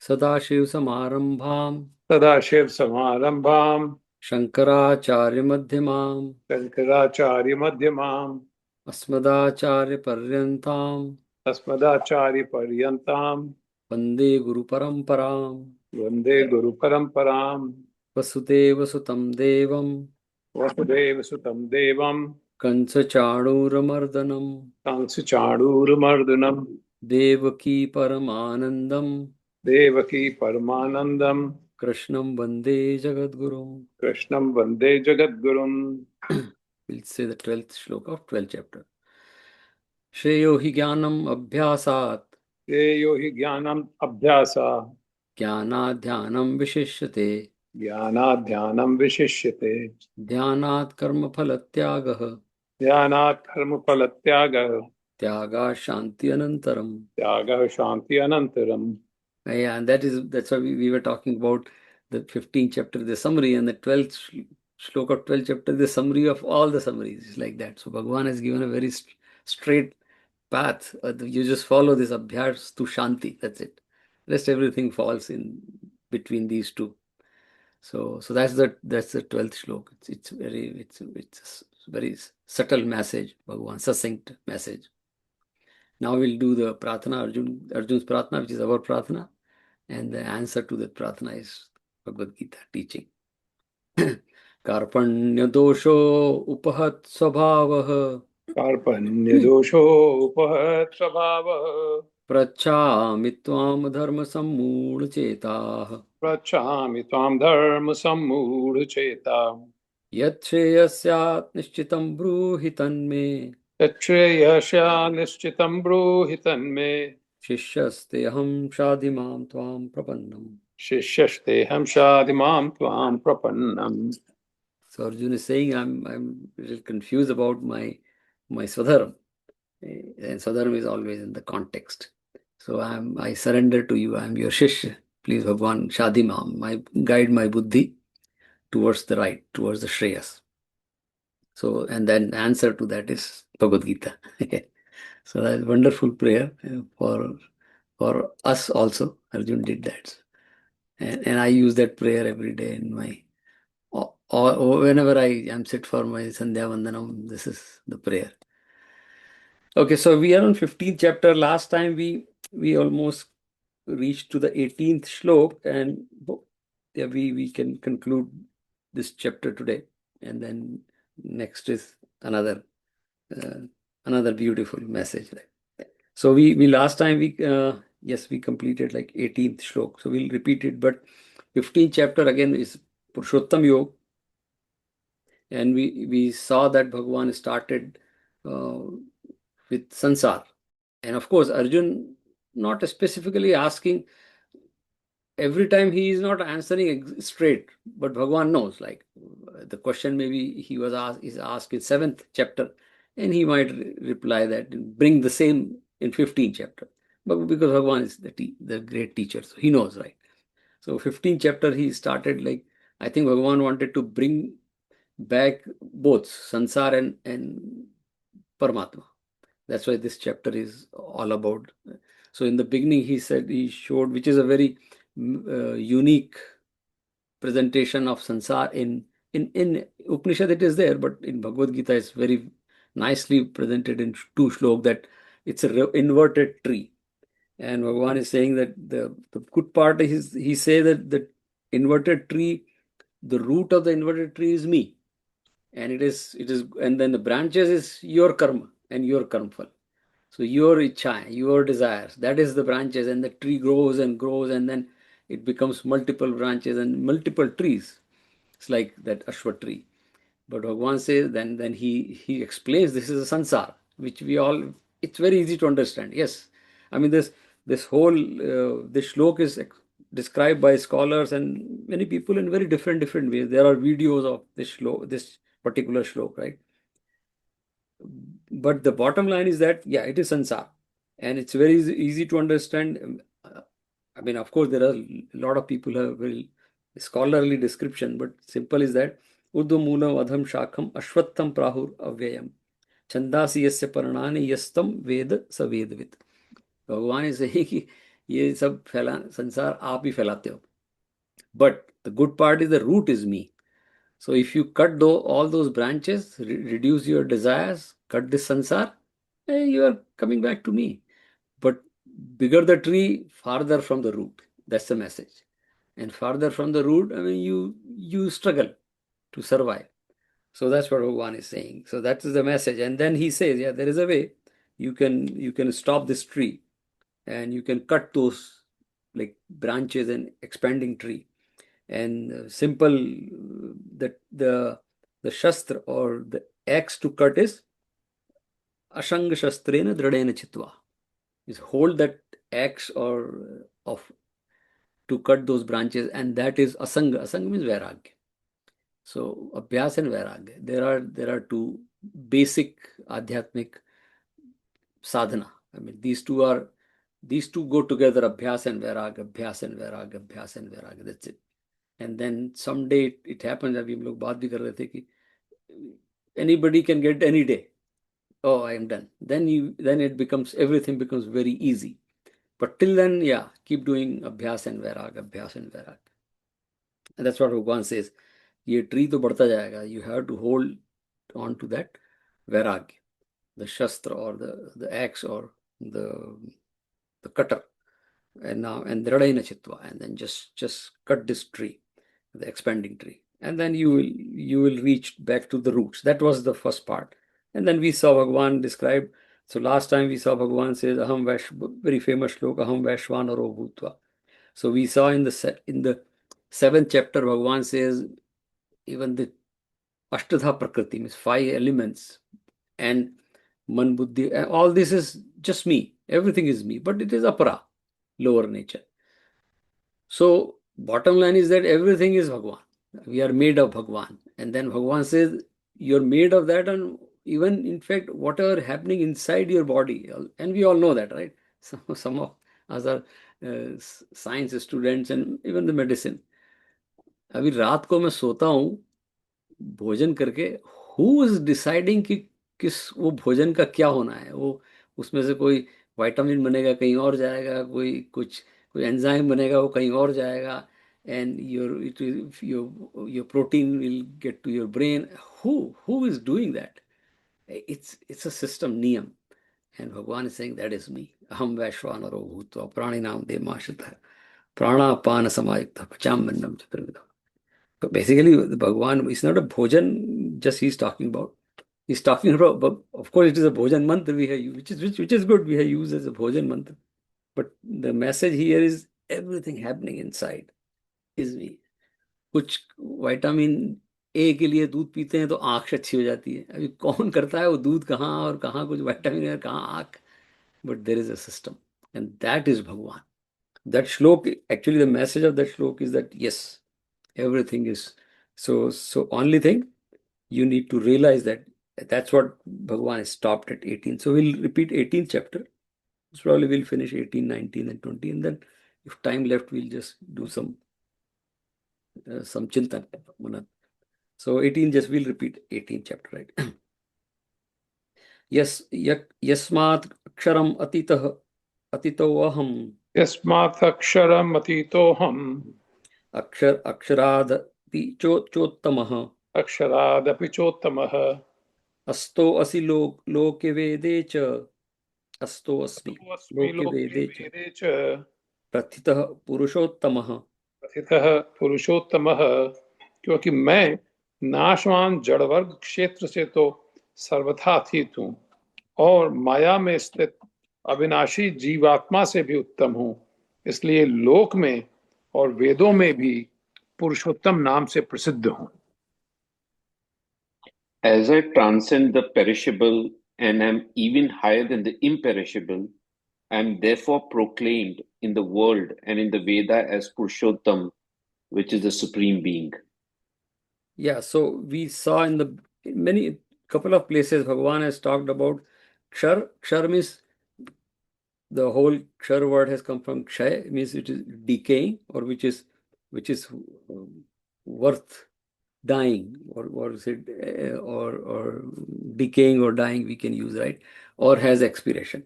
सदाशिवसमारम्भाम् सदाशिवसमारम्भाम् शङ्कराचार्यमध्यमाम् शङ्कराचार्यमध्यमाम् अस्मदाचार्यपर्यन्ताम् अस्मदाचार्यपर्यन्ताम् वन्दे गुरुपरम्पराम् वन्दे गुरुपरम्पराम् वसुदेवसुतं देवम् वसुदेवसुतं देवम् कंसचाणूरमर्दनम् कंसचाणूरमर्दनम् देवकी परमानन्दम् देवकी परमानन्दम् कृष्णं वन्दे जगद्गुरुम्. कृष्णं वन्दे जगद्गुरुम्. We'll say the 12th shloka of 12th chapter. श्रेयो हि ज्ञानम् अभ्यासात् श्रेयो हि ज्ञानम् अभ्यासा ज्ञानात् ध्यानं विशिष्यते ज्ञानात् ध्यानं विशिष्यते ध्यानात् कर्मफलत्यागः ध्यानात् कर्मफलत्यागः त्यागात् शान्ति अनन्तरम्. त्यागः शान्ति अनन्तरम्. Yeah, and that's why we were talking about the 15th chapter, the summary, and the 12th shloka of 12th chapter, the summary of all the summaries. It's like that. So Bhagavan has given a very straight path. You just follow this abhyas to shanti. That's it. Rest everything falls in between these two. So that's the 12th shloka. It's a very subtle message, Bhagavan, succinct message. Now we'll do the pratana, Arjun's pratana, which is our pratana. And the answer to that pratana is Bhagavad Gita teaching. Karpanya dosho upahat svabhavah कार्पण्यदोषोपहत स्वभावः prachami tvam dharma sammूढ़ चेताः पृच्छामि त्वां धर्मसम्मूढचेताम् यत् श्रेयस्यात् निश्चितं ब्रूहि तन्मे यच्छ्रेयस्या निश्चितं ब्रूहि तन्मे शिष्यस्तेऽहं शाधि मां त्वां प्रपन्नम्. शिष्यस्तेऽहं शाधि मां त्वां प्रपन्नम्. So Arjuna is saying, I'm a little confused about my Swadharma. And Swadharma is always in the context. So I surrender to you. I'm your Shishya. Please, Bhagwan, Shadi Mam, guide my buddhi towards the right, towards the Shreyas. So, and then answer to that is Bhagavad Gita. So that's wonderful prayer for us also. Arjun did that. And I use that prayer every day in my, or whenever I am sit for my Sandhya Vandanam, this is the prayer. Okay, so we are on 15th chapter. Last time we almost reached to the 18th shlok, and yeah, we can conclude this chapter today, and then next is another beautiful message. Right? So we last time we completed like 18th shlok, so we'll repeat it. But 15th chapter again is Purushottama Yoga, and we saw that Bhagavan started with sansar, and of course Arjun not specifically asking. Every time he is not answering straight, but Bhagavan knows. Like the question maybe is asked in 7th chapter, and he might reply that bring the same in 15th chapter. But because Bhagavan is the great teacher, so he knows, right? So 15th chapter he started like, I think Bhagavan wanted to bring back both sansar and Paramatma. That's why this chapter is all about. So in the beginning he showed, which is a very unique presentation of sansar. In Upanishad it is there, but in Bhagavad Gita it's very nicely presented in 2 shlok that it's a inverted tree. And Bhagavan is saying that the good part is, he say that the inverted tree, the root of the inverted tree is me. And it is, and then the branches is your karma and your karmfal. So your ichha, your desires, that is the branches, and the tree grows and grows, and then it becomes multiple branches and multiple trees. It's like that Ashwa tree. But Bhagavan says, then he explains this is a sansar, which we all it's very easy to understand. Yes, I mean this whole this shlok is described by scholars and many people in very different ways. There are videos of this shlok, this particular shlok, right? But the bottom line is that yeah, it is sansar, and it's very easy to understand. I mean, of course, there are a lot of people who have very scholarly description, but simple is that Udvamulam adham shakham ashwattham prahur avyayam छंदासी यस्य पर्णानि यस्तम वेद स वेदविद. भगवान is saying कि ये सब फैला संसार आप ही फैलाते हो, but the good part is the root is me. So if you cut all those branches, reduce your desires, cut this sansar, you are coming back to me. But bigger the tree, farther from the root. That's the message. And farther from the root, I mean, you struggle to survive. So that's what Bhagavan is saying. So that is the message. And then he says, yeah, there is a way. You can stop this tree, and you can cut those like branches and expanding tree. And simple that the shastra or the axe to cut is ashanga shastrena dradena chitva. Is hold that axe or of to cut those branches, and that is asanga. Asanga means vairagya. So abhyas and vairagya. There are two basic adhyatmic sadhana. I mean, these two go together, abhyas and vairagya, abhyas and vairagya, abhyas and vairagya. That's it. And then someday it happens. अभी हम लोग बात भी कर रहे थे कि anybody can get any day. Oh, I am done. Then it becomes everything becomes very easy. But till then, yeah, keep doing abhyas and vairagya, abhyas and vairagya. And that's what Bhagwan says. ये tree तो बढ़ता जाएगा. You have to hold on to that vairagya, the shastra or the axe or the cutter, and dradena chitva, and then just cut this tree, the expanding tree, and then you will reach back to the roots. That was the first part. And then we saw Bhagwan described. So last time we saw Bhagwan says aham very famous shloka, aham vaishvanaro bhutva. So we saw in the 7th chapter Bhagwan says even the ashtadha prakriti means 5 elements and man buddhi, all this is just me, everything is me, but it is apara, lower nature. So bottom line is that everything is Bhagwan. We are made of Bhagwan. And then Bhagwan says you're made of that, and even in fact whatever happening inside your body, and we all know that, right? Some of us are science students and even the medicine. अभी रात को मैं सोता हूँ भोजन करके, who is deciding कि किस वो भोजन का क्या होना है, वो उसमें से कोई विटामिन बनेगा कहीं और जाएगा, कोई एंजाइम बनेगा वो कहीं और जाएगा, and your protein will get to your brain. Who is doing that? It's a system, नियम. And Bhagwan is saying that is me. अहम वैश्वानरो भूत्वा प्राणिनाम देमाश्रितः प्राणापान समायुक्तः पचाम्यन्नं चतुर्विधम्. So basically, Bhagwan is not a bhojan just he's talking about. He's talking about, but of course, it is a bhojan mantra we have used, which is good. We have used as a bhojan mantra. But the message here is everything happening inside is me. कुछ vitamin A के लिए दूध पीते हैं तो आंख अच्छी हो जाती है. अभी कौन करता है वो दूध कहाँ और कहाँ कुछ विटामिन है कहाँ आंख. But there is a system, and that is Bhagwan. That shlok, actually, the message of that shlok is that yes, everything is so only thing you need to realize that's what Bhagwan stopped at 18. So we'll repeat 18th chapter. So probably we'll finish 18, 19 and 20, and then if time left we'll just do some chintan. So 18, just we'll repeat 18th chapter, right? Yes, yasmat aksharam atito aham यस्मात् अक्षरम् अतीतोऽहम् अक्षरादपि चोत्तमः अक्षरादपि चोत्तमः अस्तो असि लोके वेदे च अस्तो अस्मि अस्मि लोके लोके वेदे च वेदे च प्रथितः पुरुषोत्तमः. प्रथितः पुरुषोत्तमः, क्योंकि मैं नाशवान जड़वर्ग क्षेत्र से तो सर्वथा अतीत हूँ और माया में स्थित अविनाशी जीवात्मा से भी उत्तम हूँ, इसलिए लोक में और वेदों में भी पुरुषोत्तम नाम से प्रसिद्ध हूँ. As I transcend the perishable and am even higher than the imperishable. I am therefore proclaimed in the world and in the Veda as Purushottam, which is the supreme being. Yeah, so we saw in the in many couple of places Bhagavan has talked about kshar. Kshar means the whole kshar word has come from kshay, means it is decaying, or which is worth dying, or is it or decaying or dying, we can use, right, or has expiration.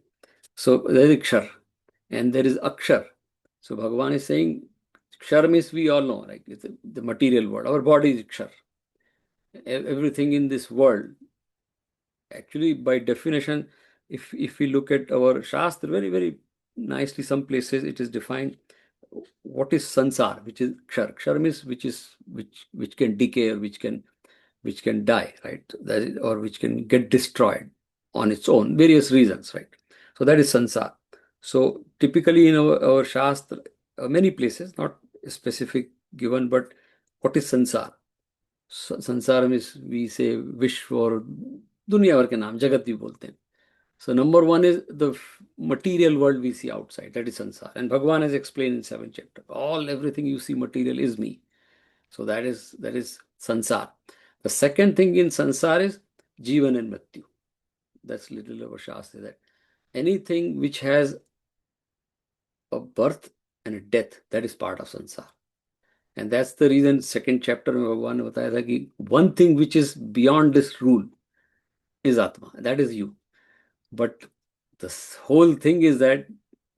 So there is kshar and there is akshar. So Bhagavan is saying kshar means we all know, like it's the material world. Our body is kshar. Everything in this world, actually, by definition, if we look at our shastra very, very nicely, some places it is defined what is sansar, which is kshar. Kshar means which can decay, or which can die, right? That is, or which can get destroyed on its own, various reasons, right? So that is sansar. So typically in our shastra, many places, not specific given, but what is sansar? संसार में we से विश्व और दुनिया भर के नाम जगत भी बोलते हैं. So number one is the material world we see outside, that is sansar, and Bhagavan has explained in 7th chapter, everything you see material is me. So that is sansar. The second thing in sansar is jivan and mrityu. That's little of a shastra, that anything which has a birth and a death, that is part of sansar. And that's the reason 2nd chapter में भगवान ने बताया था कि one thing which is beyond this rule is Atma, that is you. But the whole thing is that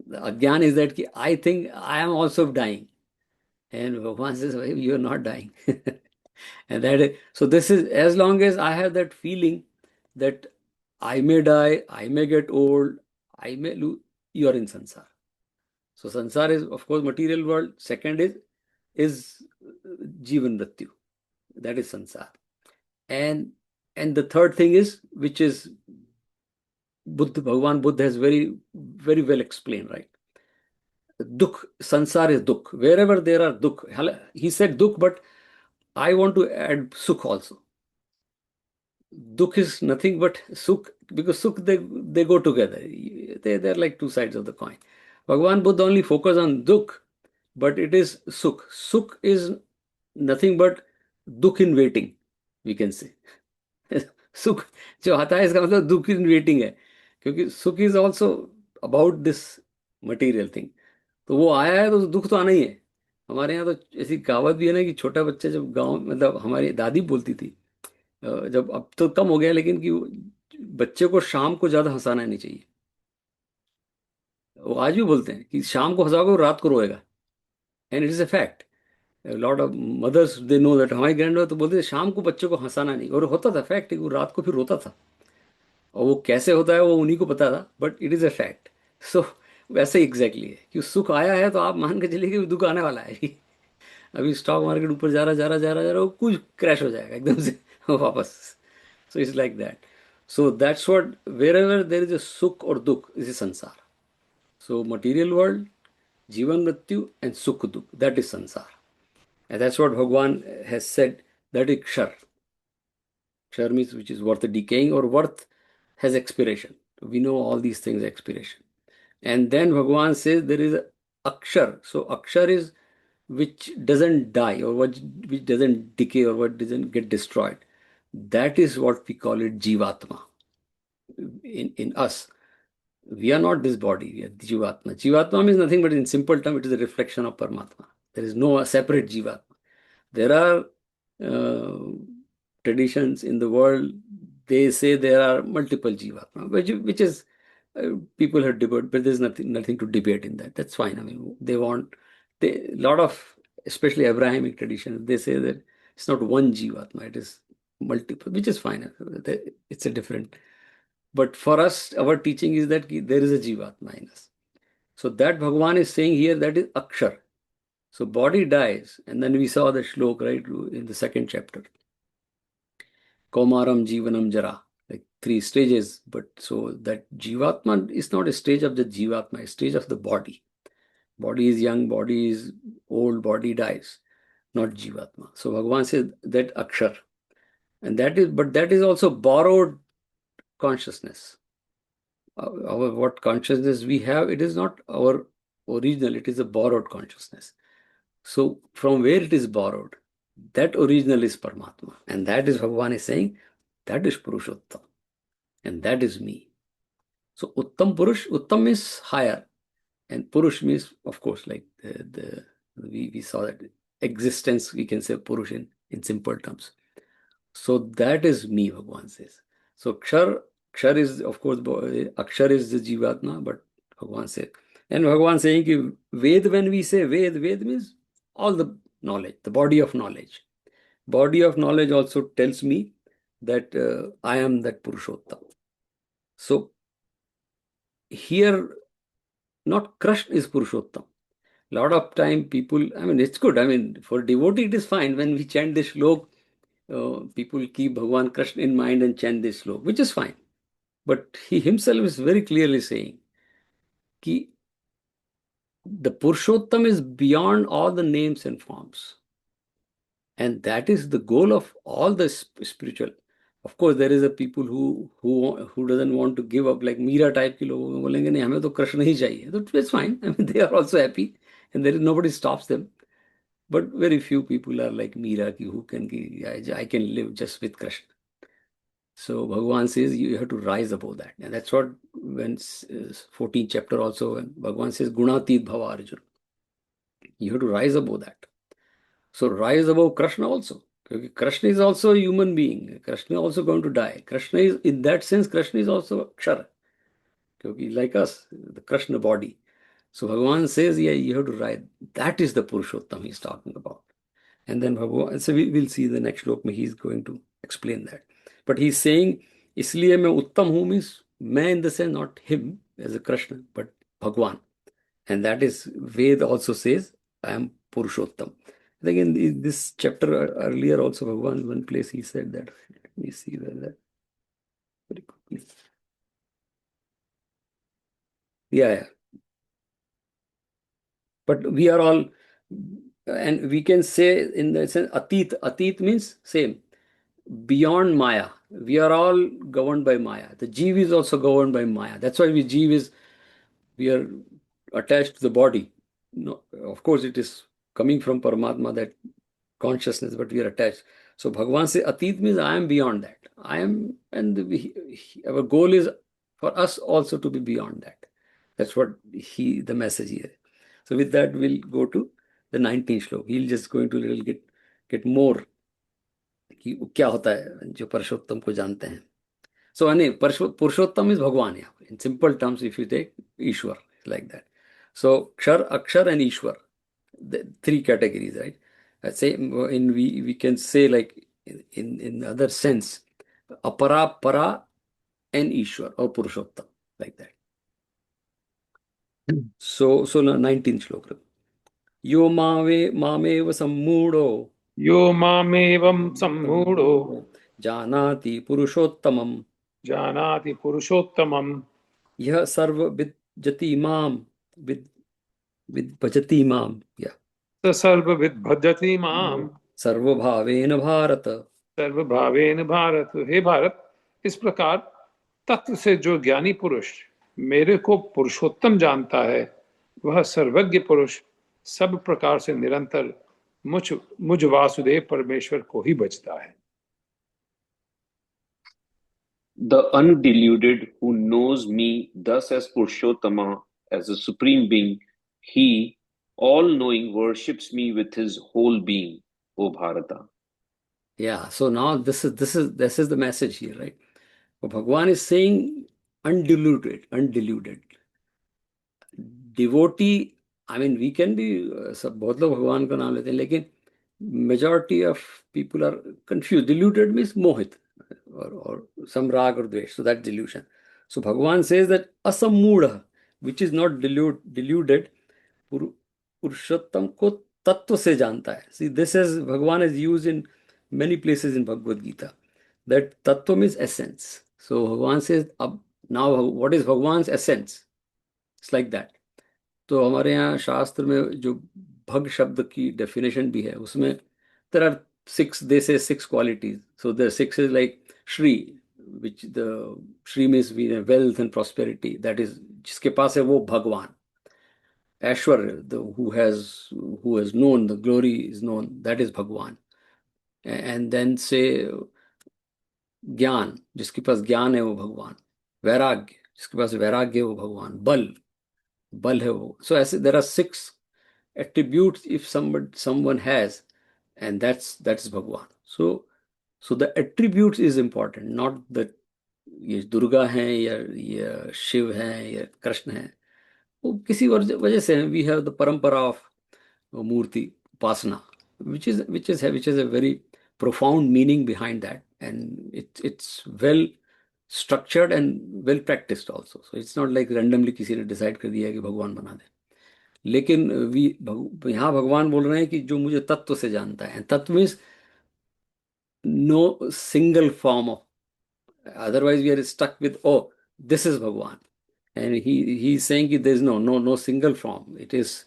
the Ajnan is that I think I am also dying. And Bhagavan says, you are not dying. And so this is, as long as I have that feeling that I may die, I may get old, I may lose, you are in sansar. So sansar is, of course, material world. Second is Jivan Mrityu. That is sansar. And the third thing is, which is Bhagavan Buddha has very, very well explained, right? Dukh, sansar is dukh. Wherever there are dukh, he said dukh, but I want to add sukh also. Dukh is nothing but sukh, because sukh, they go together. They're like two sides of the coin. Bhagavan Buddha only focus on dukh, but it is sukh. Sukh is nothing but dukh in waiting, we can say. सुख जो आता है इसका मतलब दुख in waiting है, क्योंकि सुख is also about this material thing. तो वो आया है तो दुख तो आना ही है. हमारे यहाँ तो ऐसी कहावत भी है ना कि छोटा बच्चा जब गांव, मतलब हमारी दादी बोलती थी, जब अब तो कम हो गया, लेकिन कि बच्चे को शाम को ज्यादा हंसाना नहीं चाहिए. वो आज भी बोलते हैं कि शाम को हंसाओगे वो रात को रोएगा. And it is a fact. Lot of mothers they know that. हमारी ग्रैंड तो बोलते थे शाम को बच्चे को हंसाना नहीं, और होता था फैक्ट, वो रात को फिर रोता था. और वो कैसे होता है वो उन्हीं को पता था, but it is a fact. So वैसे एग्जैक्टली है कि सुख आया है तो आप मान के चलिए कि दुख आने वाला है अभी. अभी स्टॉक मार्केट ऊपर जा रहा जा रहा जा रहा जा रहा, वो कुछ क्रैश हो जाएगा एकदम से वापस. So it's like that. So that's what, wherever there is a सुख और दुख, इज संसार. सो मटीरियल वर्ल्ड, जीवन मृत्यु एंड सुख दुख, that is sansar. And that's what Bhagwan has said, that is kshar. Kshar means which is worth decaying, or worth has expiration. We know all these things expiration. And then Bhagavan says there is akshar. So akshar is which doesn't die, or which doesn't decay, or what doesn't get destroyed. That is what we call it jivatma. In us, we are not this body, we are jivatma. Jivatma means nothing but, in simple term, it is a reflection of Paramatma. There is no separate jivatma. There are uh, traditions in the world, they say there are multiple jivatma, which is, people have debated, but there's nothing to debate in that. That's fine. I mean, they lot of, especially Abrahamic traditions, they say that it's not one jivatma, it is multiple, which is fine. It's a different. But for us, our teaching is that there is a jivatma in us. So that Bhagavan is saying here, that is akshar. So body dies, and then we saw the shlok, right, in the 2nd chapter. Kaumaram, Jivanam, Jara, like 3 stages. But so that Jivatma is not a stage of the Jivatma, a stage of the body. Body is young, body is old, body dies, not Jivatma. So Bhagavan says that Akshar. And that is also borrowed consciousness. Our what consciousness we have, it is not our original, it is a borrowed consciousness. So from where it is borrowed, that original is Paramatma. And that is Bhagavan is saying, that is Purushottam. And that is me. So Uttam Purush, Uttam is higher. And Purush means, of course, like we saw that existence, we can say Purush in simple terms. So that is me, Bhagavan says. So Kshar is, of course, Akshar is the Jivatma, but Bhagavan says. And Bhagavan saying, ki Ved, when we say Ved means all the knowledge, the body of knowledge. Body of knowledge also tells me that I am that Purushottam. So here, not Krishna is Purushottam. Lot of time people, I mean, it's good. I mean, for devotee, it is fine. When we chant this shlok, people keep Bhagavan Krishna in mind and chant this shlok, which is fine. But he himself is very clearly saying ki the Purushottam is beyond all the names and forms. And that is the goal of all the spiritual. Of course, there is a people who doesn't want to give up, like Meera type के लोग बोलेंगे नहीं हमें तो कृष्ण ही चाहिए. So it's fine. I mean, they are also happy, and there is nobody stops them. But very few people are like Meera, who can I can live just with Krishna. So Bhagavan says you have to rise above that, and that's what when 14th chapter also when Bhagavan says Gunatit Bhava Arjuna, you have to rise above that. So rise above Krishna also. Because Krishna is also a human being. Krishna is also going to die. Krishna is, in that sense, Krishna is also Kshara. Because like us, the Krishna body. So Bhagavan says, yeah, you have to rise. That is the Purushottam he's talking about. And then Bhagavan, so we will see the next slok, he's going to explain that. But he's saying, इसलिए मैं उत्तम हूँ means, मैं in the sense, not him as a Krishna, but Bhagavan. And that is, Ved also says, I am Purushottam. I think in this chapter earlier also, Bhagavan, one place he said that. Let me see that very quickly. Yeah. But we are all, and we can say in the sense, Atit means same, beyond Maya. We are all governed by Maya. The Jeev is also governed by Maya. That's why we are attached to the body. No, of course, it is coming from Paramatma, that consciousness, but we are attached. So Bhagavan says, Atit means I am beyond that. I am, and our goal is for us also to be beyond that. That's what the message here. So with that, we'll go to the 19th slok. He'll just going to little get more कि क्या होता है जो पुरुषोत्तम को जानते हैं. So Purushottam is Bhagavan here. In simple terms, if you take Ishwar, like that. So Kshar, Akshar, and Ishwar, the three categories, right? I say we can say like in other sense, Apara, Para, and Ishwar or Purushottam, like that. So 19th shloka. Yo mamev sammudho. Yo mamevam sammudho. Janati Purushottamam. Janati Purushottamam. Yah sarva vidjati mam. Vidbhajati mam. Yeah. Sarva vidbhajati mam. Sarva bhavena bharata. सर्व भावेन भारत. हे भारत, इस प्रकार तत्व से जो ज्ञानी पुरुष मेरे को पुरुषोत्तम जानता है, वह सर्वज्ञ पुरुष सब प्रकार से निरंतर मुझ वासुदेव परमेश्वर को ही बचता है. The undeluded who knows me thus as Purushottama, as a supreme being, he, all-knowing, worships me with his whole being, O Bharata. Yeah, so now this is the message here, right? So Bhagavan is saying undiluted. Devotee, I mean, we can be, बहुत लोग भगवान का नाम लेते हैं, लेकिन majority of people are confused. Deluded means mohit, or some rag or dvesh, so that delusion. So Bhagavan says that asammudha, which is not deluded, Purushottam ko tattva se janta hai. See, this is Bhagavan is used in many places in Bhagavad Gita. That tattva means essence. So Bhagavan says, now what is Bhagavan's essence? It's like that. तो हमारे यहाँ शास्त्र में जो भग शब्द की definition भी है, उसमें there are 6 qualities. So the 6 is like Shri, which the Shri means wealth and prosperity, that is जिसके पास है वो भगवान. Aishwarya, who has known, the glory is known, that is Bhagwan. And then say ज्ञान, जिसके पास ज्ञान है वो भगवान. वैराग्य, जिसके पास वैराग्य है वो भगवान. बल है वो. So ऐसे there are 6 attributes if someone has, and that's Bhagwan. So the attributes is important, not that ये दुर्गा हैं या शिव हैं या कृष्ण हैं. वो किसी वजह से वी हैव द परंपरा ऑफ मूर्ति उपासना, which is a very profound meaning behind that, and it's well structured and well practiced also. So it's not like randomly किसी ने decide कर दिया कि भगवान बना दे. लेकिन यहाँ भगवान बोल रहे हैं कि जो मुझे तत्व से जानता है. तत्व means no single form of, otherwise we are stuck with, oh, this is Bhagwan. And he's saying that there's no single form. It is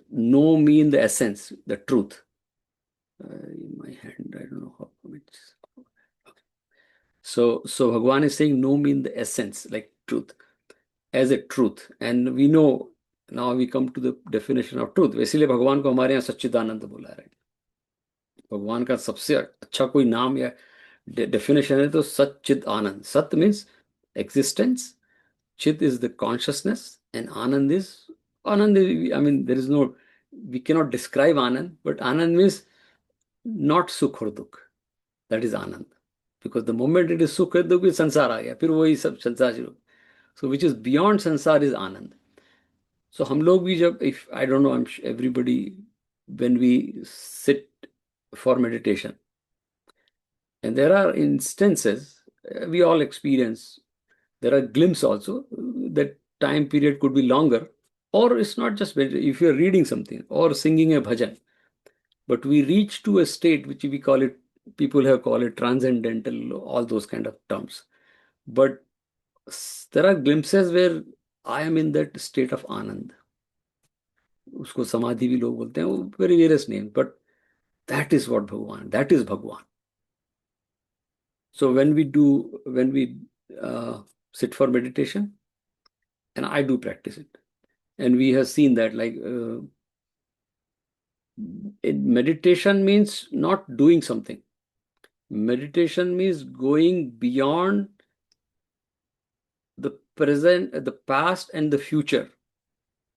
no mean the essence, the truth. In my hand, I don't know how it's. Okay. So Bhagwan is saying no mean the essence, like truth, as a truth. And we know, now we come to the definition of truth. इसीलिए भगवान को हमारे यहाँ सच्चिदानंद बोला है. भगवान का सबसे अच्छा कोई नाम या definition है तो सच्चिद आनंद. सत means existence, Chit is the consciousness, and Anand is, I mean, there is no, we cannot describe Anand, but Anand means not Sukh or Dukh. That is Anand. Because the moment it is Sukh or Dukh, sansar aa gaya. Phir wahi sab sansar shuru. So which is beyond sansar is Anand. So hum log bhi jab, if, I don't know, I'm sure everybody, when we sit for meditation, and there are instances, we all experience, there are glimpses also, that time period could be longer, or it's not just if you're reading something or singing a bhajan, but we reach to a state which we call it, people have called it transcendental, all those kind of terms. But there are glimpses where I am in that state of Anand. उसको समाधि भी लोग बोलते हैं, very various names, but that is what Bhagwan, that is Bhagwan. So when we sit for meditation, and I do practice it, and we have seen that, like, meditation means not doing something. Meditation means going beyond the present, the past, and the future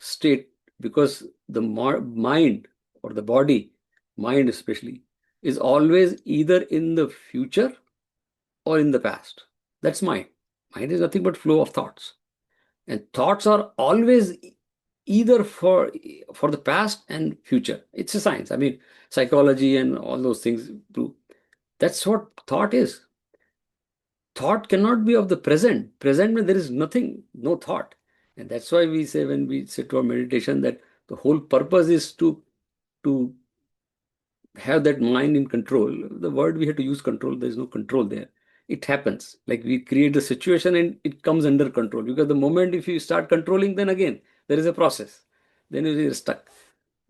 state, because the mind or the body, mind especially, is always either in the future or in the past. That's mind. Mind is nothing but flow of thoughts. And thoughts are always either for the past and future. It's a science. I mean, psychology and all those things prove. That's what thought is. Thought cannot be of the present. Present means there is nothing, no thought. And that's why we say when we sit to our meditation that the whole purpose is to have that mind in control. The word we have to use, control, there is no control there. It happens. Like we create the situation and it comes under control. Because the moment if you start controlling, then again, there is a process. Then you are stuck.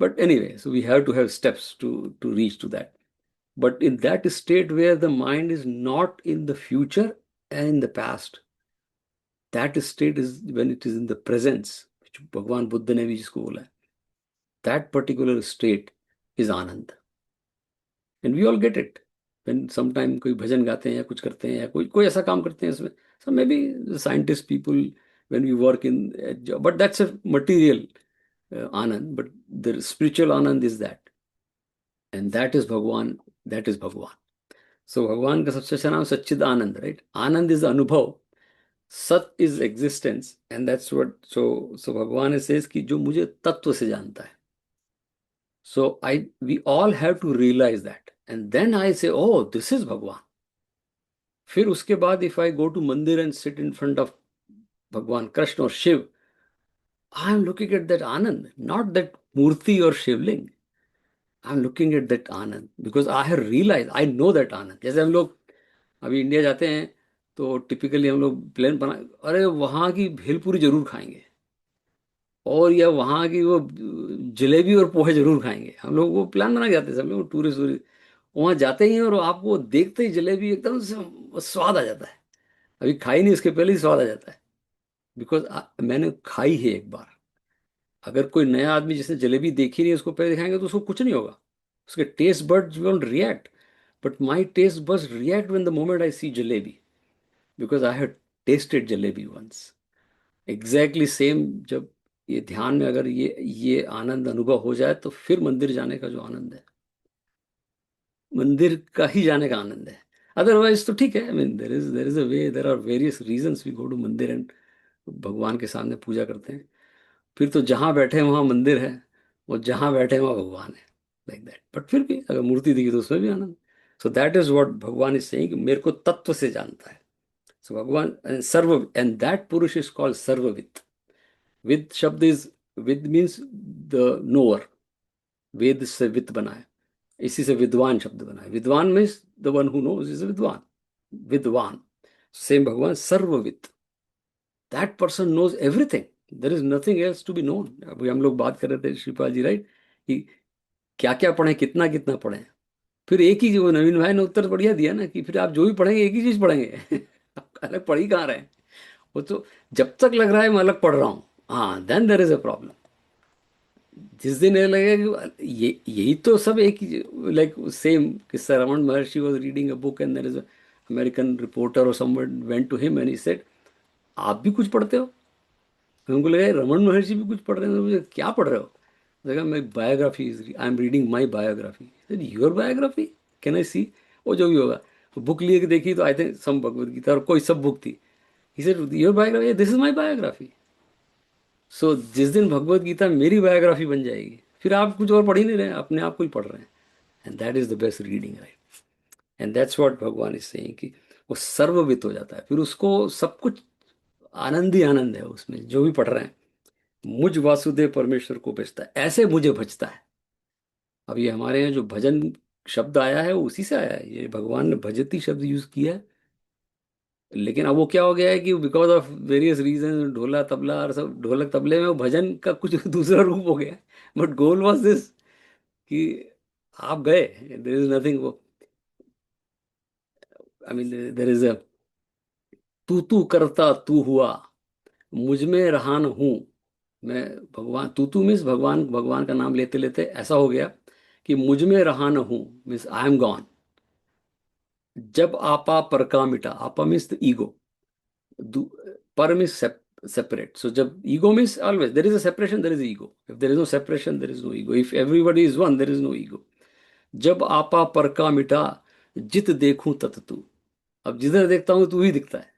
But anyway, so we have to have steps to reach to that. But in that state where the mind is not in the future and in the past, that state is when it is in the presence, which Bhagwan Buddha ne bhi jisko bola hai. That particular state is Anand. And we all get it. When sometime कोई भजन गाते हैं या कुछ करते हैं या कोई ऐसा काम करते हैं इसमें. So maybe the scientist people, when we work in a job, but that's a material Anand, but the spiritual Anand is that. And that is Bhagwan, that is Bhagwan. So Bhagwan ka sabse अच्छा नाम सच्चिद आनंद, right? Anand is अनुभव, सत is existence, and that's what, so Bhagwan says कि जो मुझे तत्व से जानता है. So we all have to realize that. And then I say, oh, this is Bhagwan. फिर उसके बाद if I go to mandir and sit in front of Bhagwan Krishna or Shiv, I am looking at that Anand, not that Murti or Shivling. I am looking at that Anand because I have realized, I know that Anand. जैसे हम लोग अभी India जाते हैं तो typically हम लोग plan बना, अरे वहाँ की भेलपूरी जरूर खाएंगे और या वहाँ की वो जलेबी और पोहे जरूर खाएंगे. हम लोग वो प्लान बना के जाते हैं सब लोग, टूरिस्ट वहाँ जाते ही हैं और आपको देखते ही जलेबी एकदम से स्वाद आ जाता है. अभी खाई नहीं, उसके पहले ही स्वाद आ जाता है, बिकॉज मैंने खाई है एक बार। अगर कोई नया आदमी जिसने जलेबी देखी नहीं उसको पहले दिखाएंगे तो उसको कुछ नहीं होगा, उसके taste buds will react, but my taste buds react when the moment I see jalebi, because I had tasted jalebi once. Exactly same, जब ये ध्यान में अगर ये आनंद अनुभव हो जाए तो फिर मंदिर जाने का जो आनंद है, मंदिर का ही जाने का आनंद है। अदरवाइज तो ठीक है, I mean there is a way, there are various reasons we go to mandir and भगवान के सामने पूजा करते हैं। फिर तो जहां बैठे हैं वहां मंदिर है, और जहां बैठे हैं वहां भगवान है, लाइक दैट। बट फिर भी अगर मूर्ति दिखी तो उसमें भी आनंद। So that is what Bhagwan is saying, कि मेरे को तत्व से जानता है। सो भगवान सर्व, and that purush is called sarvavid. Vid शब्द is, vid means the knower, वेद से वित्त बना है, इसी से विद्वान शब्द बना है। Vidwan means the one who knows is vidwan, vidwan. Same Bhagwan sarvavid, that person knows everything, there is nothing else to be known. अभी हम लोग बात कर रहे थे श्रीपाल जी, राइट, कि क्या क्या पढ़े, कितना कितना पढ़े। फिर एक ही, जो नवीन भाई ने उत्तर बढ़िया दिया ना, कि फिर आप जो भी पढ़ेंगे एक ही चीज पढ़ेंगे आप अलग पढ़ ही कहाँ रहे हैं। वो तो जब तक लग रहा है मैं अलग पढ़ रहा हूँ, हाँ, then there is a problem. जिस दिन ये लगेगा कि ये यही तो सब एक ही, लाइक सेम किस्सा, Raman Maharshi was reading a book and there is American reporter और someone went to him and he said, आप भी कुछ पढ़ते हो? हमको लगा रमन महर्षि भी कुछ पढ़ रहे हैं, तो मुझे क्या पढ़ रहे हो? लगा मैं biography, I am reading my biography. Your biography, can I see? वो जो भी होगा, बुक लिए के देखी तो I think some Bhagavad Gita और कोई सब बुक थी। He said your biography, this is my biography. So जिस दिन भगवद गीता मेरी बायोग्राफी बन जाएगी, फिर आप कुछ और पढ़ ही नहीं रहे हैं, अपने आप को ही पढ़ रहे हैं। And that is the best reading, right. And that's what Bhagwan is saying, कि वो सर्ववित हो जाता है, फिर उसको सब कुछ आनंद ही आनंद है उसमें, जो भी पढ़ रहे हैं। मुझ वासुदेव परमेश्वर को भजता है, ऐसे मुझे भजता है। अब ये हमारे यहाँ जो भजन शब्द आया है वो उसी से आया है, ये भगवान ने भजती शब्द यूज किया है। लेकिन अब वो क्या हो गया है कि बिकॉज ऑफ वेरियस रीजन, ढोला तबला और सब, ढोलक तबले में वो भजन का कुछ दूसरा रूप हो गया है। बट गोल वॉज दिस, कि आप गए, देर इज नथिंग, वो आई मीन देर इज अ, तू करता तू हुआ, मुझ में रहा न हूं मैं। भगवान, तू मीन्स भगवान, भगवान का नाम लेते लेते ऐसा हो गया कि मुझ में रहा न हूं, मीन्स आई एम गॉन। जब आपा पर का मिटा, आपा मीन्स द ईगो, पर मीन्स separate. So जब ego means always there is a separation, there is ego. If there is no separation, there is no ego. If everybody is one, there is no ego. जब आपा पर का मिटा, जित देखूं तत तू। अब जिधर देखता हूं तू ही दिखता है,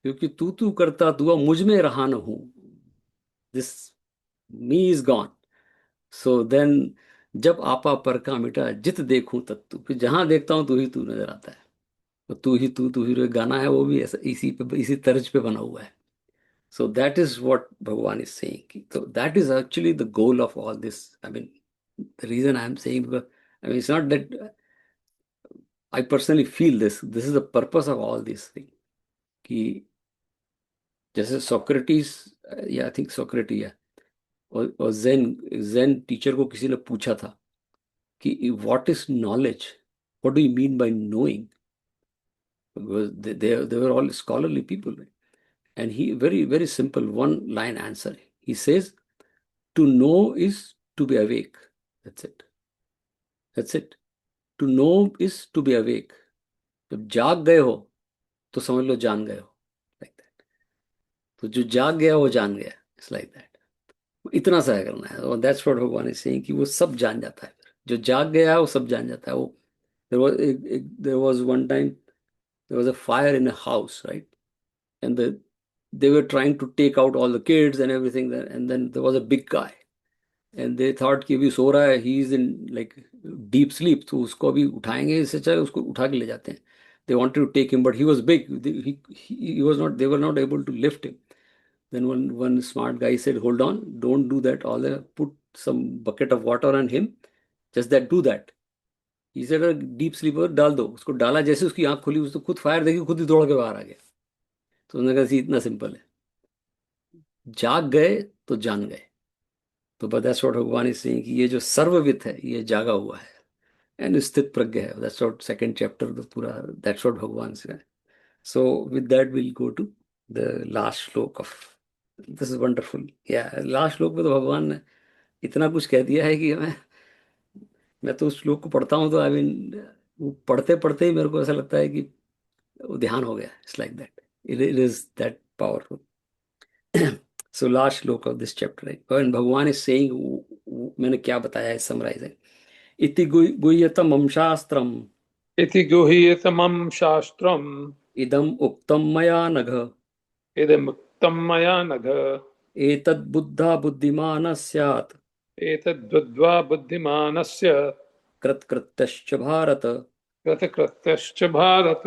क्योंकि तू करता तू, अब मुझ में रहा न हूं, this me is gone. So then, जब आपा पर का मिटा, जित देखूं तत तू, फिर जहां देखता हूं तू ही तू नजर आता है। तो तू ही रो, गाना है वो भी ऐसा, इसी तर्ज पे बना हुआ है। So that is what Bhagavan is saying. So that is actually the goal of all this. I mean, the reason I am saying, because I mean, it's not that I personally feel this. This is the purpose of all these things. कि जैसे Socrates, या I think Socrates है, और जेन teacher को किसी ने पूछा था कि what is knowledge, what do you mean by knowing, they were all scholarly people, right? And he, very simple one line answer, he says, to know is to be awake. That's it. That's it. To know is to be awake. जब जाग गए हो तो समझ लो जान गए हो, like that. तो जो जाग गया वो जान गया, इट्स लाइक दैट। इतना सा है करना है, और that's what Bhagwan is saying, कि वो सब जान जाता है। फिर जो जाग गया है वो सब जान जाता है। वो there was one time, there was a fire in a house, right, and they were trying to take out all the kids and everything there, and then there was a big guy, and they thought कि अभी सो रहा है, he is in like deep sleep, तो उसको अभी उठाएंगे, इससे अच्छा उसको उठा के ले जाते हैं। They wanted to take him, but he was big, he was not, they were not able to lift him. Then one smart guy said, hold on, don't do that, all put some bucket of water on him, just that, do that. He said deep sleeper, डाल दो उसको। डाला, जैसे उसकी आंख खुली, उसको खुद फायर देखी, खुद ही दौड़ के बाहर आ गया। तो उन्होंने कहा, इतना सिंपल है, जाग गए तो जान गए। तो बस that's what Bhagwan is saying, कि ये जो सर्ववित है ये जागा हुआ है एंड स्थित प्रज्ञ है। दैट्स व्हाट सेकंड चैप्टर तो पूरा, दैट्स व्हाट भगवान से है। So with that, we'll go to the last श्लोक of. This is wonderful. Yeah, last श्लोक में तो भगवान ने इतना कुछ कह दिया है कि मैं तो उस श्लोक को पढ़ता हूँ तो आई मीन वो पढ़ते पढ़ते ही मेरे को ऐसा लगता है कि वो ध्यान हो गया. It's like that. It is that powerful. So last श्लोक of this chapter, right? When भगवान is saying, मैंने क्या बताया है, समराइज है. इति गुह्यतमं शास्त्रम् इति गुह्यतमं शास्त्रम् इदम् उक्तं मया नघ इदमुक्तं मया नघ एतद् बुद्धा बुद्धिमानः स्यात् एतद्वद्वा बुद्धिमानस्य कृतकृत्यश्च भारत. कृतकृत्यश्च भारत।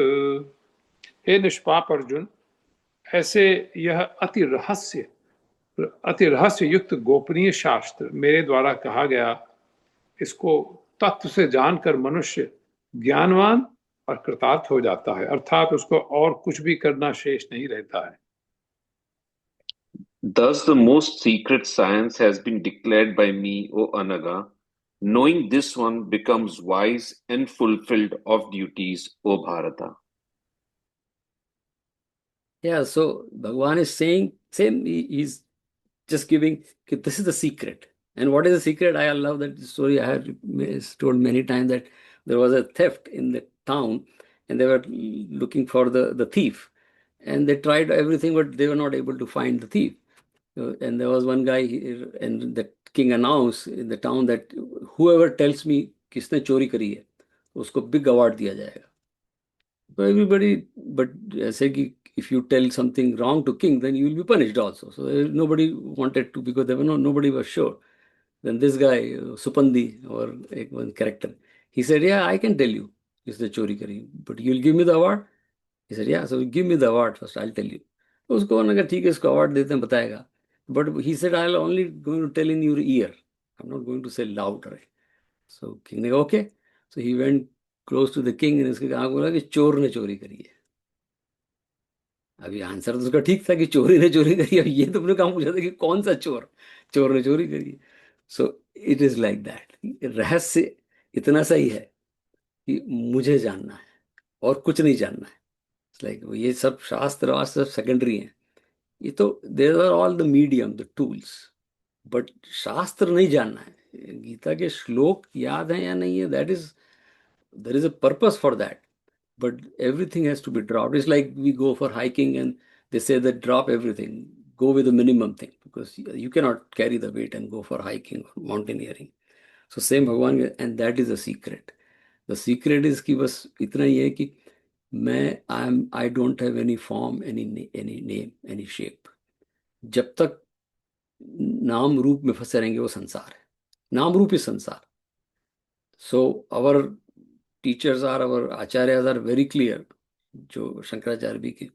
हे निष्पाप अर्जुन, ऐसे यह अति रहस्य युक्त गोपनीय शास्त्र मेरे द्वारा कहा गया, इसको तत्व से जानकर मनुष्य ज्ञानवान और कृतार्थ हो जाता है, अर्थात उसको और कुछ भी करना शेष नहीं रहता है. Thus the most secret science has been declared by me, O Anaga. Knowing this one becomes wise and fulfilled of duties, O Bharata. Yeah, so Bhagwan is saying, same, he's just giving, this is the secret. And what is the secret? I love that story. I have told many times that there was a theft in the town and they were looking for the thief. And they tried everything, but they were not able to find the thief. And there was one guy, and the king announced in the town that whoever tells me किसने चोरी करी है, उसको big award दिया जाएगा. So everybody, but say कि if you tell something wrong to king, then you will be punished also. So nobody wanted to, because there were nobody was sure. Then this guy, Supandi, or one character, he said, yeah, I can tell you किसने चोरी करी, but you'll give me the award. He said, yeah, so give me the award first, I'll tell you. तो उसको उन्होंने कहा ठीक है, इसको अवार्ड देते हैं, बताएगा. But he said, I'll only going to tell in your ear. I'm not going to say loud, right? So king ने कहा okay. So he went close to the king and उसके आगे बोला कि चोर ने चोरी करी है. अभी आंसर तो उसका ठीक था कि चोरी ने चोरी करी है. ये तुमने कहा पूछा था कि कौन सा चोर, चोर ने चोरी करी है. So it is like that. रहस्य इतना सा ही है कि मुझे जानना है और कुछ नहीं जानना है. लाइक ये सब शास्त्र वास्त्र सब सेकेंडरी हैं. ये तो there are all the medium, the tools. But शास्त्र नहीं जानना है. गीता के श्लोक याद है या नहीं है, that is, there is a purpose for that. But everything has to be dropped. It's like we go for hiking and they say that drop everything, go with the minimum thing, because you cannot carry the weight and go for hiking or mountaineering. So same Bhagwan, and that is the secret. The secret is कि बस इतना ही है कि I don't have any form, any name, any shape. जब तक नाम रूप में फंसे रहेंगे वो संसार है. नाम रूप ही संसार. So our teachers are, our acharyas are very clear, जो शंकराचार्य भी के,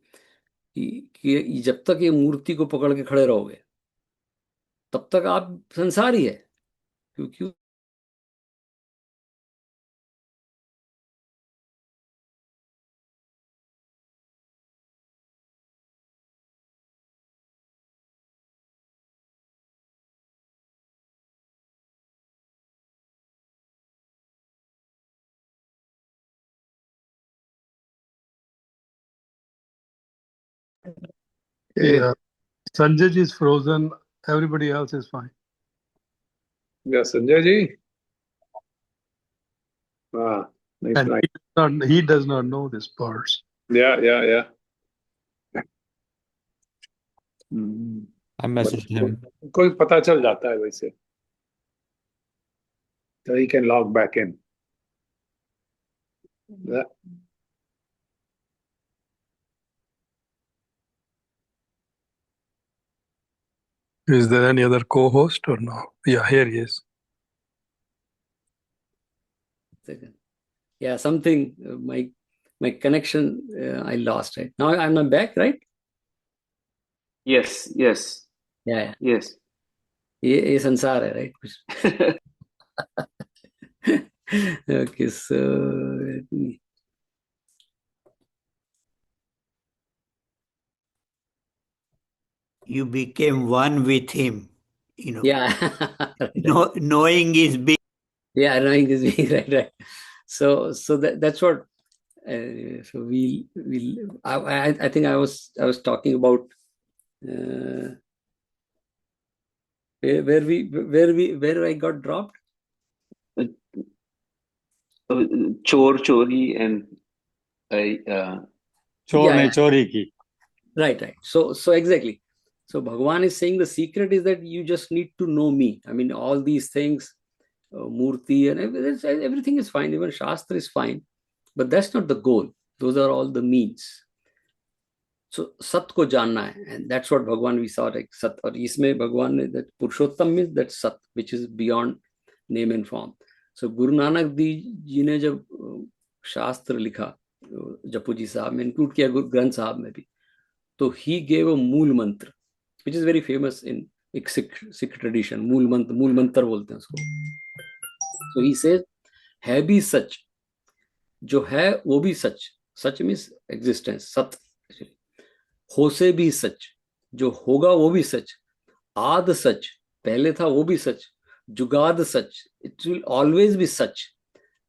कि जब तक ये मूर्ति को पकड़ के खड़े रहोगे तब तक आप संसारी है. क्योंकि Yeah. Sanjay ji is frozen. Everybody else is fine. Yeah, Sanjay ji. Ah, nice, And nice. he does not know this parts. Yeah. I messaged him. कोई पता चल जाता है वैसे. So he can log back in. Yeah. Is there any other co-host or no? Yeah, here he is. yeah, something, my connection, I lost, right? Now I'm back, right? Yes. Yeah. Yes. ये संसार है, right? Okay, so let me. You became one with him, Yeah. knowing is big. Yeah, knowing is being right. So that's what So I think I was talking about where I got dropped. Chori and I. चोर Yeah, ने yeah. चोरी की. Right. So exactly. So Bhagavan is saying the secret is that you just need to know me. I mean, all these things, Murti and everything is fine. Even Shastra is fine. But that's not the goal. Those are all the means. So Sat ko janna hai. And that's what Bhagavan we saw like Sat. Or isme Bhagavan, that Purushottam means that Sat, which is beyond name and form. So Guru Nanak ji ne jab Shastra likha, Japu ji sahab mein include kiya, Granth sahab mein bhi. So he gave a mool mantra, which is very famous in Sikh tradition. Mool mantra bolte hain usko. So he says, है भी सच, जो है वो भी सच. सच means existence, सत. हो से भी सच, जो होगा वो भी सच. आद सच, पहले था वो भी सच. जुगाद सच, it will always be sach.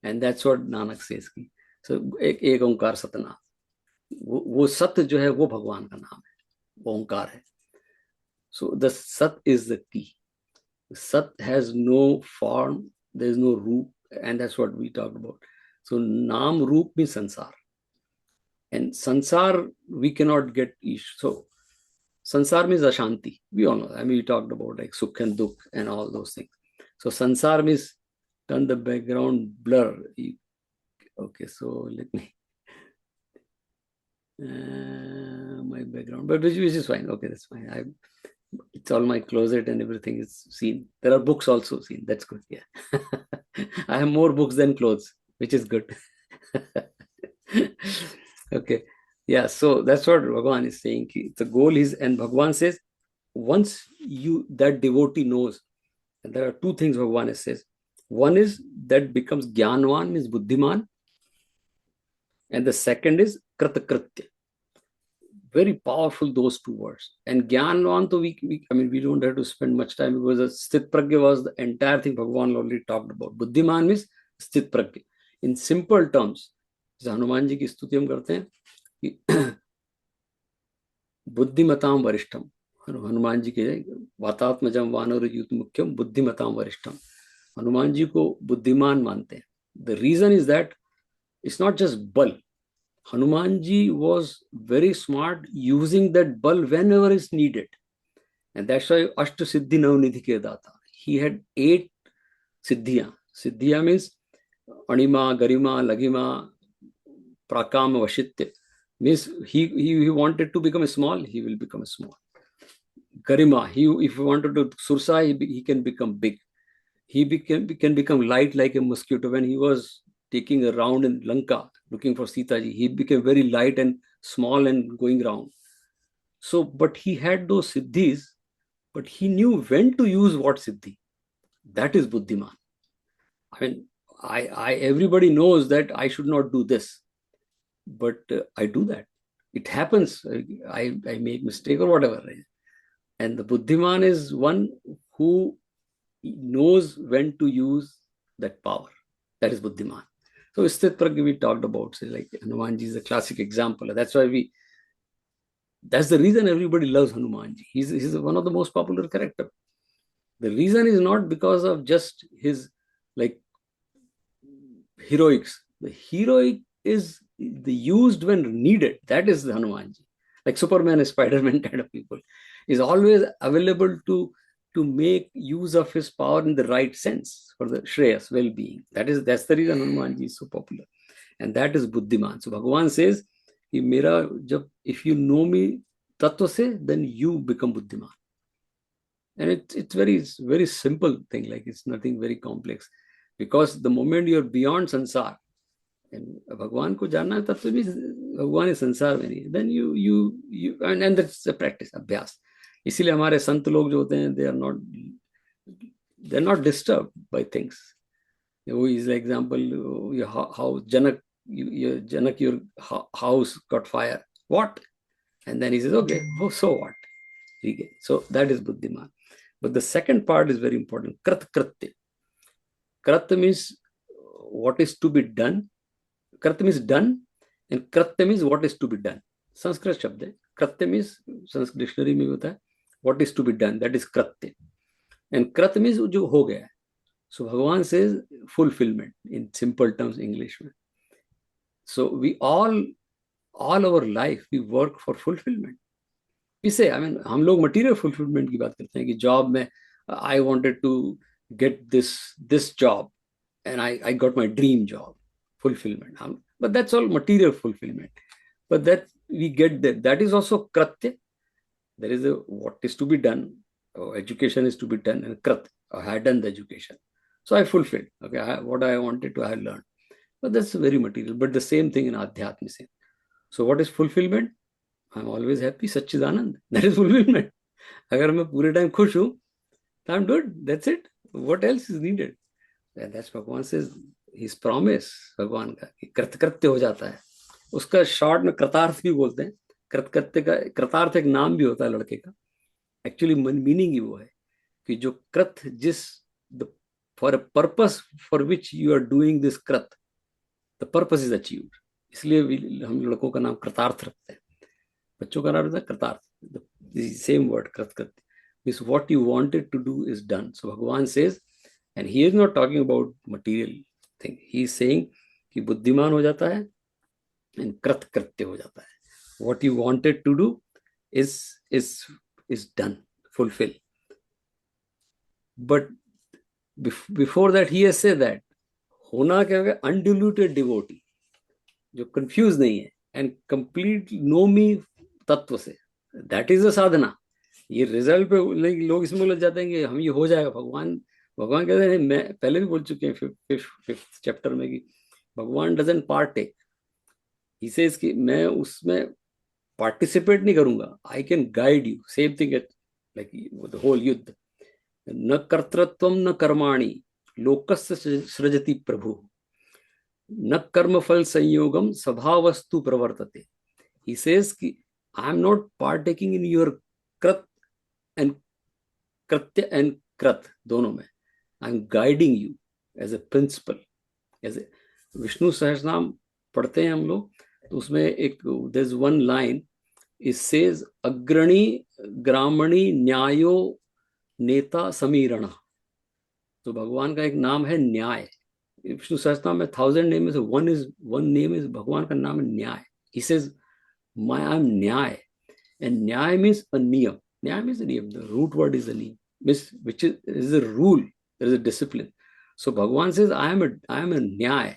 And that's what Nanak says की. सो एक ओंकार सतनाम, वो सत्य जो है वो भगवान का नाम है, वो ओंकार है. सो द सत is the key. Sat has no form, there is no roop, and that's what we talked about. So Naam Roop means Sansar. And Sansar we cannot get ish. So Sansar means Ashanti. We all know. I mean, we talked about like Sukh and Dukh and all those things. So Sansar means turn the background blur. Okay, so let me my background, but which is fine. Okay, that's fine. It's all my closet and everything is seen. There are books also seen. That's good. Yeah. I have more books than clothes, which is good. Okay. Yeah. So that's what Bhagavan is saying. The goal is, and Bhagavan says, once that devotee knows, and there are two things Bhagavan says. One is that becomes Jnanvan, means Buddhiman. And the second is Kratakritya. Very powerful, those two words. And Jnanvan, we don't have to spend much time because Sthit Pragya was the entire thing Bhagavan already talked about. Buddhiman means Sthit Pragya. In simple terms, Hanuman ji ki stuti hum karte hain कि बुद्धिमताम वरिष्ठम. हनुमान जी के वातात्मजम वानर युत मुख्यम बुद्धिमताम वरिष्ठम. हनुमान जी को बुद्धिमान मानते हैं. The reason is that it's not just bal. Hanuman ji was very smart using that bal whenever is needed. And that's why Ashta Siddhi Navnidhi ke data. He had 8 Siddhiya. Siddhiya means Anima, Garima, Lagima, Prakama, Vashitya. Means he wanted to become small, he will become small. Garima, if he wanted to Sursa, he can become big. He can become light like a mosquito. When he was taking a round in Lanka, looking for Sita ji, he became very light and small and going round. So, but he had those siddhis, but he knew when to use what siddhi. That is Buddhiman. I mean, everybody knows that I should not do this, but I do that. It happens. I make mistake or whatever. And the Buddhiman is one who knows when to use that power. That is Buddhiman. So Sthit Pragya we talked about, say like Hanumanji is a classic example. That's the reason everybody loves Hanumanji. He's one of the most popular character. The reason is not because of just his like heroics. The heroic is used when needed. That is the Hanumanji. Like Superman and Spider-Man kind of people. Is always available to make use of his power in the right sense for the Shreyas, well-being. That's the reason Hanumanji is so popular. And that is Buddhiman. So Bhagavan says, if you know me tattva se, then you become Buddhiman. And it's very simple thing, like it's nothing very complex. Because the moment you're beyond sansar, and Bhagavan ko janna hai, tattva means Bhagavan is sansar mein nahi. Then you and that's a practice, abhyas. इसीलिए हमारे संत लोग जो होते हैं, they're not disturbed by things. Who is like example, how Janak, your house got fire. What? And then he says, okay, so what? So that is Buddhiman. But the second part is very important. Kratya. Krat means what is to be done. Krat means done, and kritya means what is to be done, Sanskrit शब्द है। Kritya means Sanskrit dictionary में होता है what is to be done, that is kritya, and krit means जो हो गया है। So Bhagwan says fulfilment in simple terms English में। So we all over life we work for fulfilment. इसे आई मीन हम लोग मटीरियल फुलफिलमेंट की बात करते हैं कि जॉब में I wanted to get this job and I got my dream job, fulfillment. But that's all material fulfillment. But that we get that. That is also kratya. There is a what is to be done. Education is to be done, and krat. I had done the education, so I fulfilled. Okay, what I wanted to, I had learned. But that's very material. But the same thing in Adhyatma. So what is fulfillment? I'm always happy. Satchidanand. That is fulfillment. अगर मैं पूरे time खुश हूँ, I'm good. That's it. What else is needed? And that's भगवान से his promise, भगवान का कि कृतकृत्य हो जाता है। उसका शॉर्ट में कृतार्थ भी बोलते हैं। कृतकृत्य का कृतार्थ एक नाम भी होता है लड़के का। एक्चुअली मीनिंग ही वो है कि जो कृत जिस for a purpose for which you are doing this कृत, द पर्पस इज अचीव्ड। इसलिए हम लड़कों का नाम कृतार्थ रखते हैं, बच्चों का नाम रहता है कृतार्थ। Same word kritkritya means what you wanted to do is done. So Bhagwan says, and he is not talking about material thing, he is saying कि बुद्धिमान हो जाता है and कृत्य हो जाता है। what you wanted to do is done, fulfill। but before that he has said that होना क्या होगा, undiluted devotee जो कंफ्यूज नहीं है and complete know me तत्व से, that is the साधना। ये रिजल्ट पे लोग इसमें उलझ जाते हैं कि हम ये हो जाएगा। भगवान कहते हैं, मैं पहले भी बोल चुके हैं फिफ्थ चैप्टर में कि भगवान डजंट पार्टेक, ही सेज कि मैं उसमें पार्टिसिपेट नहीं करूंगा, I can guide you. Same thing like the whole युद्ध, न कर्तृत्वम न कर्माणि लोकस्य सृजति प्रभु, न कर्मफल संयोगम स्वभावस्तु प्रवर्तते। ही सेज कि I am not partaking in your krit and kritya and krit दोनों में, I am guiding you as a principle. As Vishnu Sahasranama पढ़ते हैं हम लोग, तो उसमें एक there is one line, it says अग्रणी ग्रामणी न्यायो नेता समीरण। तो भगवान का एक नाम है न्याय। विष्णु सहस्रनाम में 1000 नेम में वन नेम इज भगवान का नाम है न्याय। ही सेज आई एम न्याय, एंड न्याय मीन्स अ नियम। न्याय मीन्स अ नियम, the root word is a नियम, which is a rule, there is a discipline. So Bhagavan says, I am a nyay,